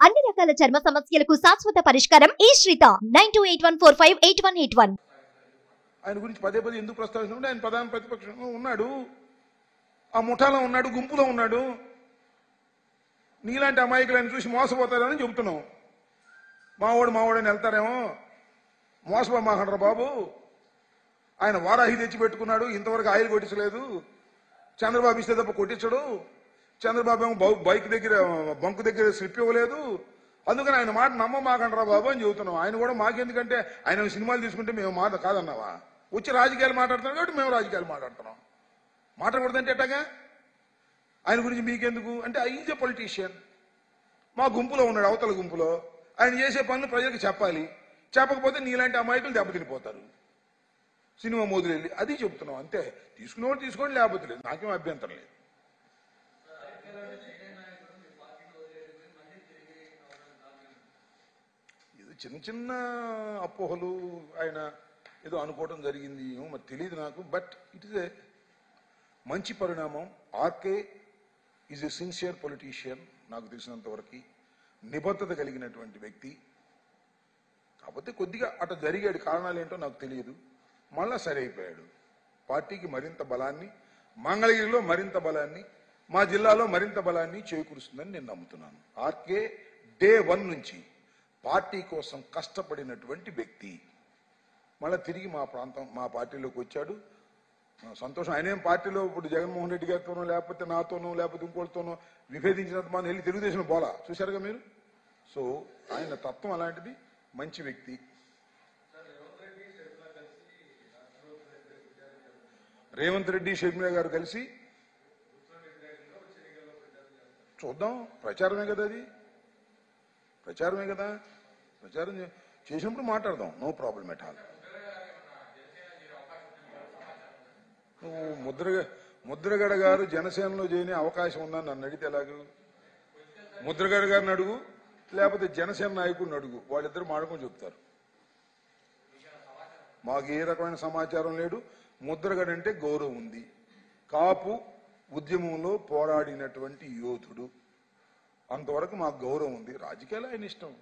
అన్ని రకాల చర్మ సమస్యలకు శాశ్వత పరిష్కారం ఈ శ్రీత 9281458181. ఆయన గురించి పదే పదే ఎందుకు ప్రస్తావించినప్పుడు ఆయన ప్రధాన ప్రతిపక్షంలో ఉన్నాడు, ఆ ముఠాలో ఉన్నాడు, గుంపులో ఉన్నాడు. నీలాంటి అమాయకులను చూసి మోసపోతారని చెబుతున్నాం. మావాడని వెళ్తారేమో, మోసపోమాకండ్రా బాబు. ఆయన వారాహి తెచ్చి పెట్టుకున్నాడు, ఇంతవరకు ఆయిల్ కొట్టించలేదు. చంద్రబాబు ఇస్తే తప్ప కొట్టించడు. చంద్రబాబు ఏమో బైక్ దగ్గర బంకు దగ్గర స్లిప్ ఇవ్వలేదు. అందుకని ఆయన మాట నమ్మమాకండ్రా బాబు అని చెబుతున్నాం. ఆయన కూడా మాకెందుకంటే ఆయన సినిమాలు తీసుకుంటే మేము మాట కాదన్నావా? వచ్చి రాజకీయాలు మాట్లాడుతున్నాం కాబట్టి మేము రాజకీయాలు మాట్లాడుతున్నాం. మాట్లాడకూడదంటే ఎట్టగా? ఆయన గురించి మీకెందుకు అంటే ఈజ్ ఎ పొలిటీషియన్. మా గుంపులో ఉన్నాడు, అవతల గుంపులో. ఆయన చేసే పనులు ప్రజలకు చెప్పాలి. చెప్పకపోతే నీలాంటి అమాయకులు దెబ్బతినిపోతారు. సినిమా మోదులు వెళ్ళి అది చెప్తున్నాం అంతే. తీసుకునేవాడు తీసుకోండి, లేకపోతే లేదు, నాకేం అభ్యంతరం లేదు. ఇది చిన్న చిన్న అపోహలు ఆయన ఏదో అనుకోవడం జరిగింది, మరి తెలియదు నాకు. బట్ ఇట్ ఇస్ ఏ మంచి పరిణామం. RK is a sincere politician, నాకు తెలిసినంత వరకు నిబద్ధత కలిగినటువంటి వ్యక్తి. కాకపోతే కొద్దిగా అటు జరిగాడు, కారణాలు ఏంటో నాకు తెలియదు. మళ్ళా సరి అయిపోయాడు. పార్టీకి మరింత బలాన్ని, మంగళగిరిలో మరింత బలాన్ని, మా జిల్లాలో మరింత బలాన్ని చేకూరుస్తుందని నేను నమ్ముతున్నాను. ఆర్కే డే 1 నుంచి పార్టీ కోసం కష్టపడినటువంటి వ్యక్తి మళ్ళీ తిరిగి మా పార్టీలోకి వచ్చాడు. సంతోషం. ఆయనేం పార్టీలో ఇప్పుడు జగన్మోహన్ రెడ్డి గారితోనో లేకపోతే నాతోనో లేకపోతే ఇంకోటితోనో విభేదించినంత మంది వెళ్ళి తెలుగుదేశం పోలా, చూశారుగా మీరు. సో ఆయన తత్వం అలాంటిది, మంచి వ్యక్తి. రేవంత్ రెడ్డి షర్మిల గారు కలిసి చూద్దాం. ప్రచారమే కదా, అది ప్రచారమే కదా. ప్రచారం చేసినప్పుడు మాట్లాడదాం, నో ప్రాబ్లం ఎట్ ఆల్. నువ్వు ముద్రగడ గారు జనసేనలో చేయని అవకాశం ఉందని నన్ను అడిగితే ఎలాగూ? ముద్రగడ గారిని అడుగు, లేకపోతే జనసేన నాయకుడిని అడుగు, వాళ్ళిద్దరు మాడుకొని చెప్తారు. మాకు ఏ రకమైన సమాచారం లేదు. ముద్రగడ అంటే గౌరవం ఉంది. కాపు ఉద్యమంలో పోరాడినటువంటి యోధుడు, అంతవరకు మాకు గౌరవం ఉంది. రాజకీయాలు ఆయన ఇష్టం.